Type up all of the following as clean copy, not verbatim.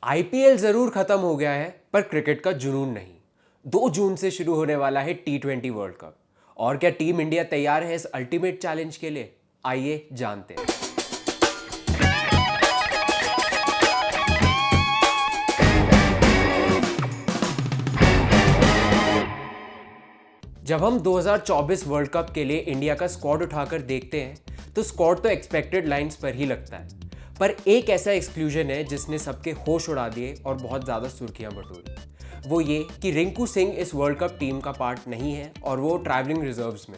IPL जरूर खत्म हो गया है पर क्रिकेट का जुनून नहीं। 2 जून से शुरू होने वाला है T20 वर्ल्ड कप। और क्या टीम इंडिया तैयार है इस अल्टीमेट चैलेंज के लिए? आइए जानते हैं। जब हम 2024 वर्ल्ड कप के लिए इंडिया का स्क्वाड उठाकर देखते हैं तो स्क्वाड तो एक्सपेक्टेड लाइंस पर ही लगता है, पर एक ऐसा एक्सक्लूजन है जिसने सबके होश उड़ा दिए और बहुत ज़्यादा सुर्खियां बटोरी। वो ये कि रिंकू सिंह इस वर्ल्ड कप टीम का पार्ट नहीं है और वो ट्रैवलिंग रिजर्व्स में।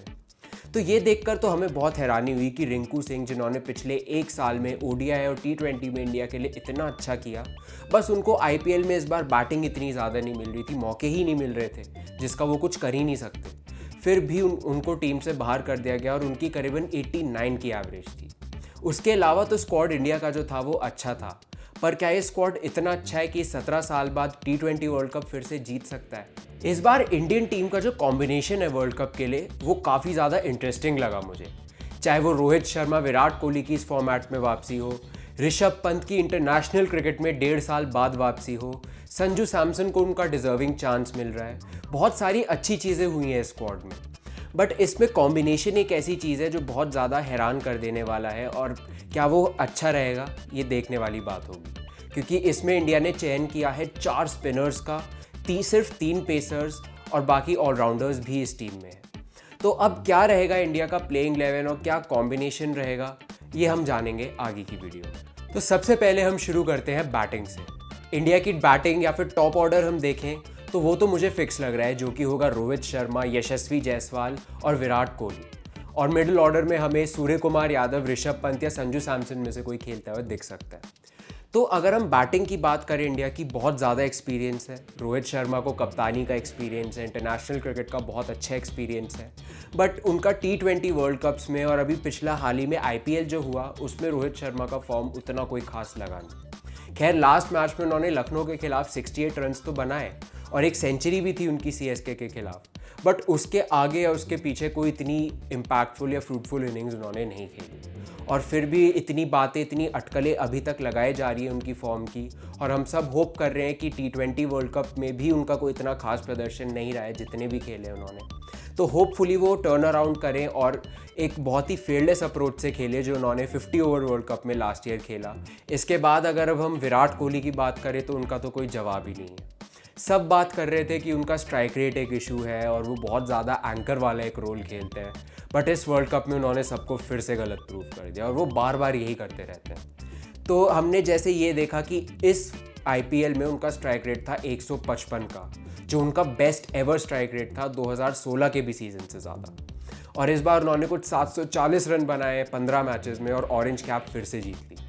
तो ये देखकर तो हमें बहुत हैरानी हुई कि रिंकू सिंह, जिन्होंने पिछले 1 साल में ओडीआई और T20 में इंडिया के लिए इतना अच्छा किया, बस उनको आईपीएल में इस बार बैटिंग इतनी ज़्यादा नहीं मिल रही थी, मौके ही नहीं मिल रहे थे जिसका वो कुछ कर ही नहीं सकते। फिर भी उनको टीम से बाहर कर दिया गया और उनकी करीबन 89 की एवरेज थी। उसके अलावा तो स्क्वाड इंडिया का जो था वो अच्छा था, पर क्या ये स्क्वाड इतना अच्छा है कि 17 साल बाद T20 वर्ल्ड कप फिर से जीत सकता है? इस बार इंडियन टीम का जो कॉम्बिनेशन है वर्ल्ड कप के लिए वो काफ़ी ज़्यादा इंटरेस्टिंग लगा मुझे। चाहे वो रोहित शर्मा विराट कोहली की इस फॉर्मेट में वापसी हो, ऋषभ पंत की इंटरनेशनल क्रिकेट में 1.5 साल बाद वापसी हो, संजू सैमसन को उनका डिजर्विंग चांस मिल रहा है, बहुत सारी अच्छी चीज़ें हुई हैं स्क्वाड में। बट इसमें कॉम्बिनेशन एक ऐसी चीज़ है जो बहुत ज़्यादा हैरान कर देने वाला है, और क्या वो अच्छा रहेगा ये देखने वाली बात होगी, क्योंकि इसमें इंडिया ने चयन किया है 4 स्पिनर्स का, सिर्फ 3 पेसर्स और बाकी ऑलराउंडर्स भी इस टीम में है। तो अब क्या रहेगा इंडिया का प्लेइंग 11 और क्या कॉम्बिनेशन रहेगा, ये हम जानेंगे आगे की वीडियो में। तो सबसे पहले हम शुरू करते हैं बैटिंग से। इंडिया की बैटिंग या फिर टॉप ऑर्डर हम देखें तो वो तो मुझे फिक्स लग रहा है, जो कि होगा रोहित शर्मा, यशस्वी जायसवाल और विराट कोहली। और मिडिल ऑर्डर में हमें सूर्य कुमार यादव, ऋषभ पंत या संजू सैमसन में से कोई खेलता हुआ दिख सकता है। तो अगर हम बैटिंग की बात करें, इंडिया की बहुत ज़्यादा एक्सपीरियंस है। रोहित शर्मा को कप्तानी का एक्सपीरियंस है, इंटरनेशनल क्रिकेट का बहुत अच्छा एक्सपीरियंस है, बट उनका T20 वर्ल्ड कप्स में और अभी पिछला हाल ही में आईपीएल जो हुआ उसमें रोहित शर्मा का फॉर्म उतना कोई खास लगा नहीं। खैर, लास्ट मैच में उन्होंने लखनऊ के खिलाफ 68 रन्स तो बनाए और एक सेंचुरी भी थी उनकी सीएसके के खिलाफ, बट उसके आगे या उसके पीछे कोई इतनी इम्पैक्टफुल या फ्रूटफुल इनिंग्स उन्होंने नहीं खेली। और फिर भी इतनी बातें, इतनी अटकलें अभी तक लगाई जा रही है उनकी फॉर्म की, और हम सब होप कर रहे हैं कि T20 वर्ल्ड कप में भी उनका कोई इतना खास प्रदर्शन नहीं रहा है जितने भी खेले उन्होंने। तो होपफुली वो टर्न अराउंड करें और एक बहुत ही फेयरलेस अप्रोच से खेले जो उन्होंने 50 ओवर वर्ल्ड कप में लास्ट ईयर खेला। इसके बाद अगर अब हम विराट कोहली की बात करें तो उनका तो कोई जवाब ही नहीं है। सब बात कर रहे थे कि उनका स्ट्राइक रेट एक इशू है और वो बहुत ज़्यादा एंकर वाला एक रोल खेलते हैं, बट इस वर्ल्ड कप में उन्होंने सबको फिर से गलत प्रूव कर दिया और वो बार बार यही करते रहते हैं। तो हमने जैसे ये देखा कि इस आईपीएल में उनका स्ट्राइक रेट था 155 का, जो उनका बेस्ट एवर स्ट्राइक रेट था 2016 के भी सीजन से ज़्यादा। और इस बार उन्होंने कुछ 740 रन बनाए 15 मैचेस में और ऑरेंज कैप फिर से जीत ली।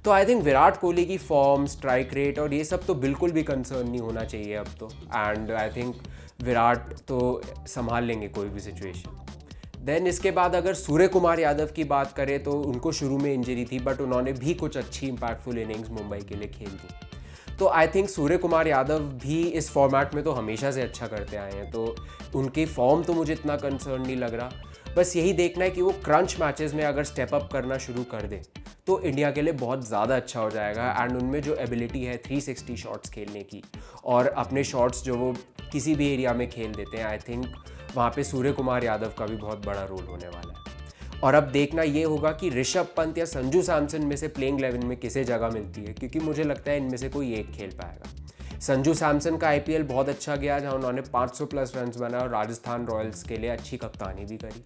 तो आई थिंक विराट कोहली की फॉर्म, स्ट्राइक रेट और ये सब तो बिल्कुल भी कंसर्न नहीं होना चाहिए अब तो, एंड आई थिंक विराट तो संभाल लेंगे कोई भी सिचुएशन। देन इसके बाद अगर सूर्य कुमार यादव की बात करें तो उनको शुरू में इंजरी थी, बट उन्होंने भी कुछ अच्छी इंपैक्टफुल इनिंग्स मुंबई के लिए खेल दी। तो आई थिंक सूर्य कुमार यादव भी इस फॉर्मेट में तो हमेशा से अच्छा करते आए हैं, तो उनकी फॉर्म तो मुझे इतना कंसर्न नहीं लग रहा। बस यही देखना है कि वो क्रंच मैचेस में अगर स्टेप अप करना शुरू कर दे तो इंडिया के लिए बहुत ज़्यादा अच्छा हो जाएगा। एंड उनमें जो एबिलिटी है 360 शॉट्स खेलने की और अपने शॉट्स जो वो किसी भी एरिया में खेल देते हैं, आई थिंक वहाँ पे सूर्य कुमार यादव का भी बहुत बड़ा रोल होने वाला है। और अब देखना ये होगा कि ऋषभ पंत या संजू सैमसन में से प्लेइंग 11 में किसे जगह मिलती है, क्योंकि मुझे लगता है इनमें से कोई एक खेल पाएगा। संजू सैमसन का आईपीएल बहुत अच्छा गया, जहां उन्होंने 500 प्लस रन्स बनाए और राजस्थान रॉयल्स के लिए अच्छी कप्तानी भी करी।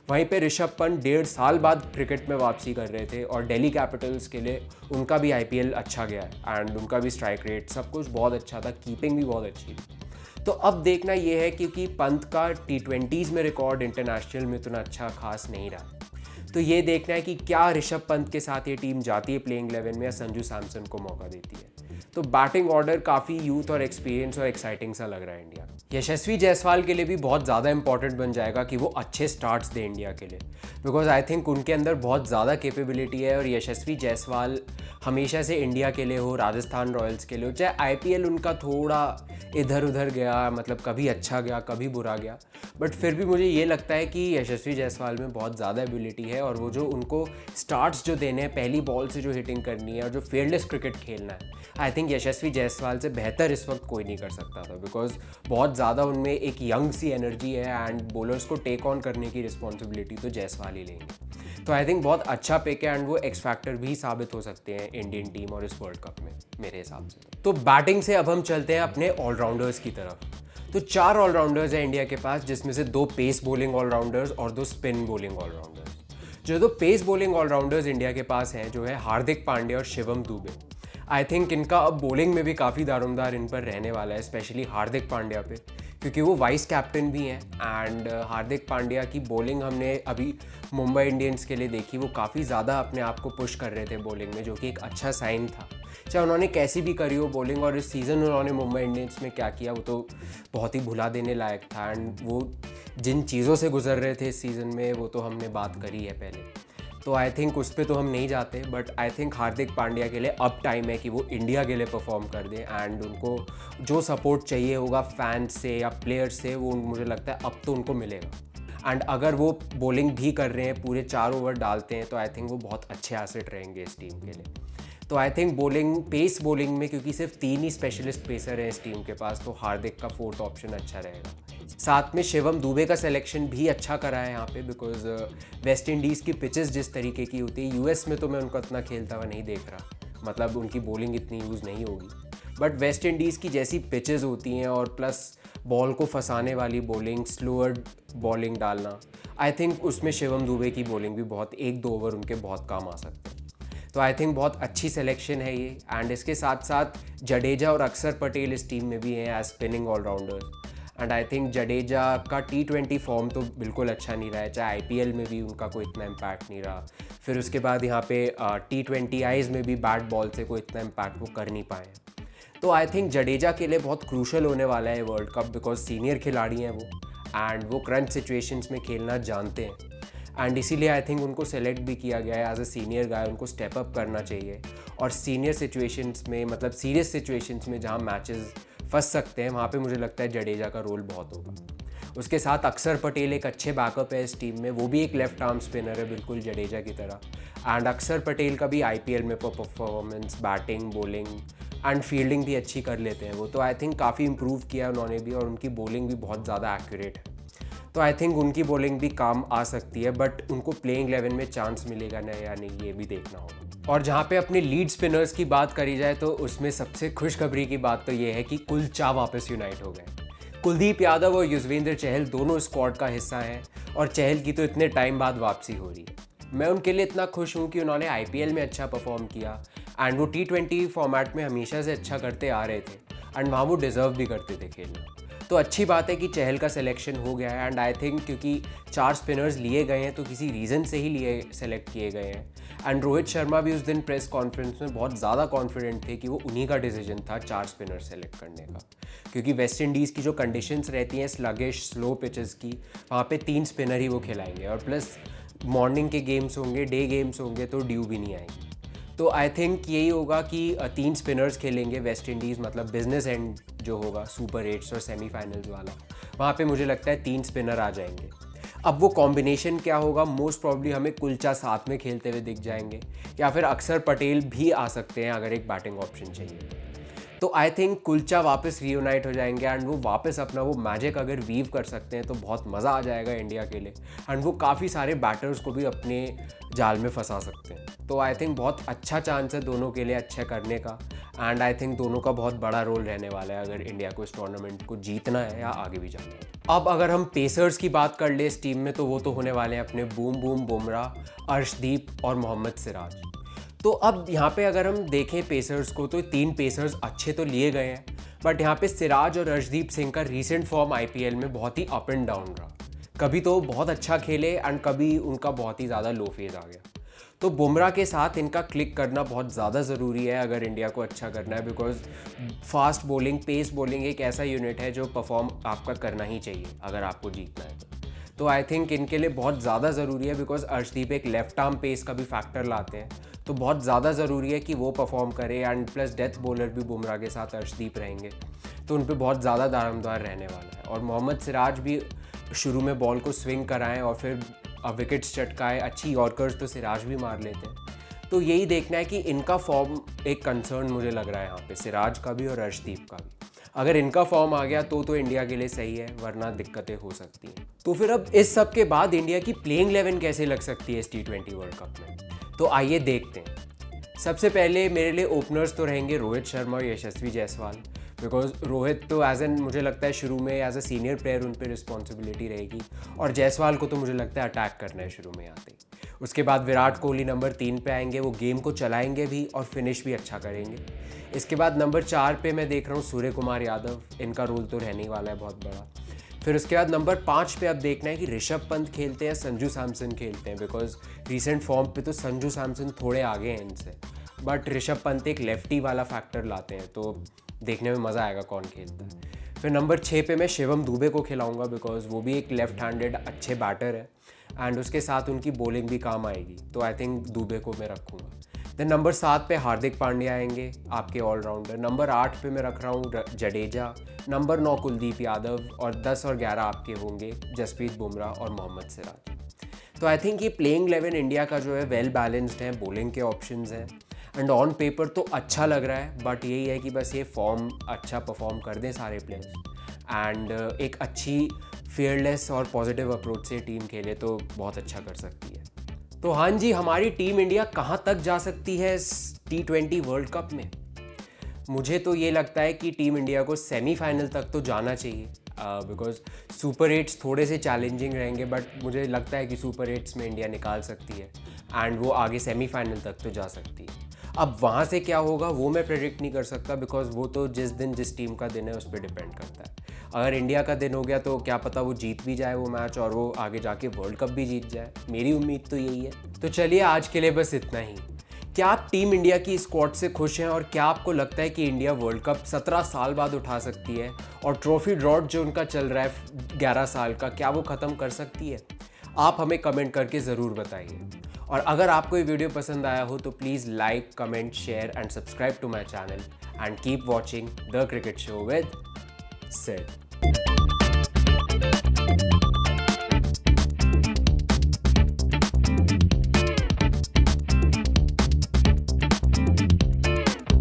वहीं पे ऋषभ पंत 1.5 साल बाद क्रिकेट में वापसी कर रहे थे और दिल्ली कैपिटल्स के लिए उनका भी आईपीएल अच्छा गया है एंड उनका भी स्ट्राइक रेट सब कुछ बहुत अच्छा था, कीपिंग भी बहुत अच्छी थी। तो अब देखना ये है, क्योंकि पंत का T20s में रिकॉर्ड इंटरनेशनल में उतना अच्छा खास नहीं रहा, तो ये देखना है कि क्या ऋषभ पंत के साथ ये टीम जाती है प्लेइंग 11 में या संजू सैमसन को मौका देती है। तो बैटिंग ऑर्डर काफ़ी यूथ और एक्सपीरियंस और एक्साइटिंग सा लग रहा है इंडिया। यशस्वी जायसवाल के लिए भी बहुत ज़्यादा इंपॉर्टेंट बन जाएगा कि वो अच्छे स्टार्ट्स दें इंडिया के लिए, बिकॉज आई थिंक उनके अंदर बहुत ज़्यादा कैपेबिलिटी है। और यशस्वी जायसवाल हमेशा से इंडिया के लिए हो, राजस्थान रॉयल्स के लिए हो, चाहे आईपीएल उनका थोड़ा इधर उधर गया, मतलब कभी अच्छा गया कभी बुरा गया, बट फिर भी मुझे ये लगता है कि यशस्वी जायसवाल में बहुत ज़्यादा एबिलिटी है। और वो जो उनको स्टार्ट्स जो देने हैं, पहली बॉल से जो हिटिंग करनी है और जो फेयरलेस क्रिकेट खेलना है, आई थिंक यशस्वी जायसवाल से बेहतर इस वक्त कोई नहीं कर सकता था, बिकॉज बहुत ज़्यादा उनमें एक यंग सी एनर्जी है एंड बॉलर्स को टेक ऑन करने की रिस्पॉन्सिबिलिटी तो जायसवाल ही लेंगे। तो आई थिंक बहुत अच्छा पिक है एंड वो एक्स फैक्टर भी साबित हो सकते हैं इंडियन टीम और इस वर्ल्ड कप में मेरे हिसाब से। तो बैटिंग से अब हम चलते हैं अपने ऑलराउंडर्स की तरफ। तो 4 ऑलराउंडर्स हैं इंडिया के पास, जिसमें से 2 पेस बॉलिंग ऑलराउंडर्स और 2 स्पिन बॉलिंग ऑलराउंडर्स। जो 2 पेस बॉलिंग ऑलराउंडर्स इंडिया के पास हैं, जो है हार्दिक पांड्या और शिवम दुबे। आई थिंक इनका अब बॉलिंग में भी काफ़ी दारोमदार इन पर रहने वाला है, स्पेशली हार्दिक पांड्या पे, क्योंकि वो वाइस कैप्टन भी हैं। एंड हार्दिक पांड्या की बॉलिंग हमने अभी मुंबई इंडियंस के लिए देखी, वो काफ़ी ज़्यादा अपने आप को पुश कर रहे थे बॉलिंग में, जो कि एक अच्छा साइन था। चाहे उन्होंने कैसी भी करी हो बॉलिंग, और इस सीज़न उन्होंने मुंबई इंडियंस में क्या किया वो तो बहुत ही भुला देने लायक था। एंड वो जिन चीज़ों से गुजर रहे थे इस सीज़न में, वो तो हमने बात करी है पहले, तो आई थिंक उस पर तो हम नहीं जाते। But I think Hardik Pandya के लिए अब टाइम है कि वो इंडिया के लिए परफॉर्म कर दें, एंड उनको जो सपोर्ट चाहिए होगा फैंस से या प्लेयर्स से, वो मुझे लगता है अब तो उनको मिलेगा। एंड अगर वो बॉलिंग भी कर रहे हैं, पूरे 4 ओवर डालते हैं, तो आई थिंक वो बहुत अच्छे एसेट रहेंगे इस टीम के लिए। तो I think bowling, pace bowling में, क्योंकि सिर्फ 3 ही स्पेशलिस्ट पेसर हैं इस टीम के पास, तो हार्दिक का 4th ऑप्शन अच्छा रहेगा। साथ में शिवम दुबे का सिलेक्शन भी अच्छा करा है यहाँ पे, बिकॉज वेस्ट इंडीज़ की पिचेस जिस तरीके की होती है, यूएस में तो मैं उनको इतना खेलता हुआ नहीं देख रहा, मतलब उनकी बॉलिंग इतनी यूज़ नहीं होगी, बट वेस्ट इंडीज़ की जैसी पिचेस होती हैं और प्लस बॉल को फंसाने वाली बॉलिंग, स्लोअर बॉलिंग डालना, आई थिंक उसमें शिवम दुबे की बॉलिंग भी बहुत 1-2 ओवर उनके बहुत काम आ सकते हैं। तो आई थिंक बहुत अच्छी सिलेक्शन है ये। एंड इसके साथ साथ जडेजा और अक्षर पटेल इस टीम में भी हैं as spinning allrounders. And I think Jadeja का T20 फॉर्म तो बिल्कुल अच्छा नहीं रहा है, चाहे आईपीएल में भी उनका कोई इतना इम्पैक्ट नहीं रहा, फिर उसके बाद यहाँ पे T20Is में भी बैट बॉल से कोई इतना इम्पैक्ट वो कर नहीं पाए। तो आई थिंक जडेजा के लिए बहुत क्रूशल होने वाला है वर्ल्ड कप, बिकॉज सीनियर खिलाड़ी हैं वो, एंड वो क्रंच सिचुएशंस में खेलना जानते हैं। एंड इसीलिए आई थिंक उनको सेलेक्ट भी किया गया है एज अ सीनियर गाय, उनको स्टेप अप करना चाहिए। और सीनियर सिचुएशंस में, मतलब सीरियस सिचुएशंस में जहाँ मैचेस फंस सकते हैं, वहाँ पे मुझे लगता है जडेजा का रोल बहुत होगा। उसके साथ अक्षर पटेल एक अच्छे बैकअप है इस टीम में, वो भी एक लेफ्ट आर्म स्पिनर है बिल्कुल जडेजा की तरह। एंड अक्षर पटेल का भी आईपीएल में performance, batting, bowling and fielding भी अच्छी कर लेते हैं वो, तो आई थिंक काफ़ी इंप्रूव किया उन्होंने भी, और उनकी बॉलिंग भी बहुत ज़्यादा एक्यूरेट है। तो आई थिंक उनकी बॉलिंग भी काम आ सकती है, बट उनको प्लेइंग 11 में चांस मिलेगा ना या नहीं, ये भी देखना होगा। और जहाँ पे अपने लीड स्पिनर्स की बात करी जाए, तो उसमें सबसे खुशखबरी की बात तो ये है कि कुलचा वापस यूनाइट हो गए। कुलदीप यादव और युजवेंद्र चहल दोनों स्क्वाड का हिस्सा हैं, और चहल की तो इतने टाइम बाद वापसी हो रही है। मैं उनके लिए इतना खुश हूँ कि उन्होंने आईपीएल में अच्छा परफॉर्म किया, एंड वो T20 फॉर्मेट में हमेशा से अच्छा करते आ रहे थे, एंड वहाँ वो डिज़र्व भी करते थे खेलना। तो अच्छी बात है कि चहल का सिलेक्शन हो गया है। एंड आई थिंक क्योंकि 4 स्पिनर्स लिए गए हैं, तो किसी रीज़न से ही लिए सेलेक्ट किए गए हैं। एंड रोहित शर्मा भी उस दिन प्रेस कॉन्फ्रेंस में बहुत ज़्यादा कॉन्फिडेंट थे कि वो उन्हीं का डिसीजन था 4 स्पिनर सेलेक्ट करने का, क्योंकि वेस्ट इंडीज़ की जो कंडीशंस रहती हैं स्लगिश, स्लो पिचेस की, वहाँ पे 3 स्पिनर ही वो खिलाएंगे, और प्लस मॉर्निंग के गेम्स होंगे, डे गेम्स होंगे, तो ड्यू भी नहीं आएंगे। तो आई थिंक यही होगा कि 3 स्पिनर्स खेलेंगे वेस्ट इंडीज़, मतलब बिजनेस एंड जो होगा सुपर 8 और सेमीफाइनल्स वाला, वहाँ पे मुझे लगता है 3 स्पिनर आ जाएंगे। अब वो कॉम्बिनेशन क्या होगा, मोस्ट प्रॉब्ली हमें कुलचा साथ में खेलते हुए दिख जाएंगे, या फिर अक्षर पटेल भी आ सकते हैं अगर एक बैटिंग ऑप्शन चाहिए। तो आई थिंक कुलचा वापस रीयूनाइट हो जाएंगे, एंड वो वापस अपना वो मैजिक अगर वीव कर सकते हैं तो बहुत मज़ा आ जाएगा इंडिया के लिए, एंड वो काफ़ी सारे बैटर्स को भी अपने जाल में फंसा सकते हैं। तो आई थिंक बहुत अच्छा चांस है दोनों के लिए अच्छा करने का, एंड आई थिंक दोनों का बहुत बड़ा रोल रहने वाला है अगर इंडिया को इस टूर्नामेंट को जीतना है या आगे भी जाना है। अब अगर हम पेसर्स की बात कर ले इस टीम में, तो वो तो होने वाले हैं अपने बूम बूम बुमराह, अर्शदीप और मोहम्मद सिराज। तो अब यहाँ पे अगर हम देखें पेसर्स को, तो 3 पेसर्स अच्छे तो लिए गए हैं, बट यहाँ पे सिराज और अर्शदीप सिंह का रीसेंट फॉर्म आईपीएल में बहुत ही अप एंड डाउन रहा। कभी तो बहुत अच्छा खेले एंड कभी उनका बहुत ही ज़्यादा लो फेज आ गया। तो बुमराह के साथ इनका क्लिक करना बहुत ज़्यादा ज़रूरी है अगर इंडिया को अच्छा करना है, because fast bowling, pace bowling एक ऐसा यूनिट है जो परफॉर्म आपका करना ही चाहिए अगर आपको जीतना है तो आई थिंक इनके लिए बहुत ज़्यादा ज़रूरी है, बिकॉज अर्शदीप एक लेफ्ट आर्म पेस का भी फैक्टर लाते हैं, तो बहुत ज़्यादा ज़रूरी है कि वो परफॉर्म करे। एंड प्लस डेथ बॉलर भी बुमराह के साथ अर्शदीप रहेंगे, तो उन पर बहुत ज़्यादा दारोमदार रहने वाला है। और मोहम्मद सिराज भी शुरू में बॉल को स्विंग कराएं और फिर विकेट्स चटकाए, अच्छी यॉर्कर्स तो सिराज भी मार लेते हैं। तो यही देखना है कि इनका फॉर्म एक कंसर्न मुझे लग रहा है यहाँ पे, सिराज का भी और अर्शदीप का भी। अगर इनका फॉर्म आ गया तो इंडिया के लिए सही है, वरना दिक्कतें हो सकती हैं। तो फिर अब इस सब के बाद इंडिया की प्लेइंग 11 कैसे लग सकती है इस T20 वर्ल्ड कप में, तो आइए देखते हैं। सबसे पहले मेरे लिए ओपनर्स तो रहेंगे रोहित शर्मा और यशस्वी जायसवाल, बिकॉज रोहित तो एज एन मुझे लगता है शुरू में एज अ सीनियर प्लेयर उन पर रिस्पॉन्सिबिलिटी रहेगी, और जायसवाल को तो मुझे लगता है अटैक करना है शुरू में आते ही। उसके बाद विराट कोहली नंबर 3 पे आएंगे, वो गेम को चलाएंगे भी और फिनिश भी अच्छा करेंगे। इसके बाद नंबर 4 पे मैं देख रहा हूँ सूर्य कुमार यादव, इनका रोल तो रहने वाला है बहुत बड़ा। फिर उसके बाद नंबर 5 पे अब देखना है कि ऋषभ पंत खेलते हैं, संजू सैमसन खेलते हैं, बिकॉज रिसेंट फॉर्म पे तो संजू सैमसन थोड़े आगे हैं इनसे, बट ऋषभ पंत एक लेफ्टी वाला फैक्टर लाते हैं, तो देखने में मज़ा आएगा कौन खेलता है। फिर नंबर 6 पे मैं शिवम दुबे को खिलाऊंगा, बिकॉज वो भी एक लेफ्ट हैंडेड अच्छे बैटर है, एंड उसके साथ उनकी बॉलिंग भी काम आएगी, तो आई थिंक दुबे को मैं रखूँगा। देन नंबर 7 पे हार्दिक पांड्या आएंगे, आपके ऑलराउंडर। नंबर 8 पे मैं रख रहा हूँ जडेजा। नंबर 9 कुलदीप यादव, और 10 और 11 आपके होंगे जसप्रीत बुमराह और मोहम्मद सिराज। तो आई थिंक ये प्लेइंग 11 इंडिया का जो है वेल बैलेंस्ड है, बॉलिंग के ऑप्शंस हैं, एंड ऑन पेपर तो अच्छा लग रहा है, बट यही है कि बस ये फॉर्म अच्छा परफॉर्म कर दें सारे प्लेयर्स, एंड एक अच्छी फियरलेस और पॉजिटिव अप्रोच से टीम खेले तो बहुत अच्छा कर सकती है। तो हाँ जी, हमारी टीम इंडिया कहाँ तक जा सकती है इस T20 वर्ल्ड कप में? मुझे तो ये लगता है कि टीम इंडिया को सेमीफाइनल तक तो जाना चाहिए, बिकॉज सुपर 8 थोड़े से चैलेंजिंग रहेंगे, बट मुझे लगता है कि सुपर 8 में इंडिया निकाल सकती है, एंड वो आगे सेमीफाइनल तक तो जा सकती है। अब वहाँ से क्या होगा वो मैं प्रेडिक्ट नहीं कर सकता, बिकॉज वो तो जिस दिन जिस टीम का दिन है उस पर डिपेंड करता है। अगर इंडिया का दिन हो गया तो क्या पता वो जीत भी जाए वो मैच, और वो आगे जाके वर्ल्ड कप भी जीत जाए, मेरी उम्मीद तो यही है। तो चलिए आज के लिए बस इतना ही। क्या आप टीम इंडिया की स्क्वाड से खुश हैं, और क्या आपको लगता है कि इंडिया वर्ल्ड कप 17 साल बाद उठा सकती है, और ट्रॉफी ड्रॉट जो उनका चल रहा है 11 साल का, क्या वो ख़त्म कर सकती है? आप हमें कमेंट करके ज़रूर बताइए। और अगर आपको ये वीडियो पसंद आया हो तो please like, comment, share and subscribe to my channel, and keep watching the cricket show with Sid.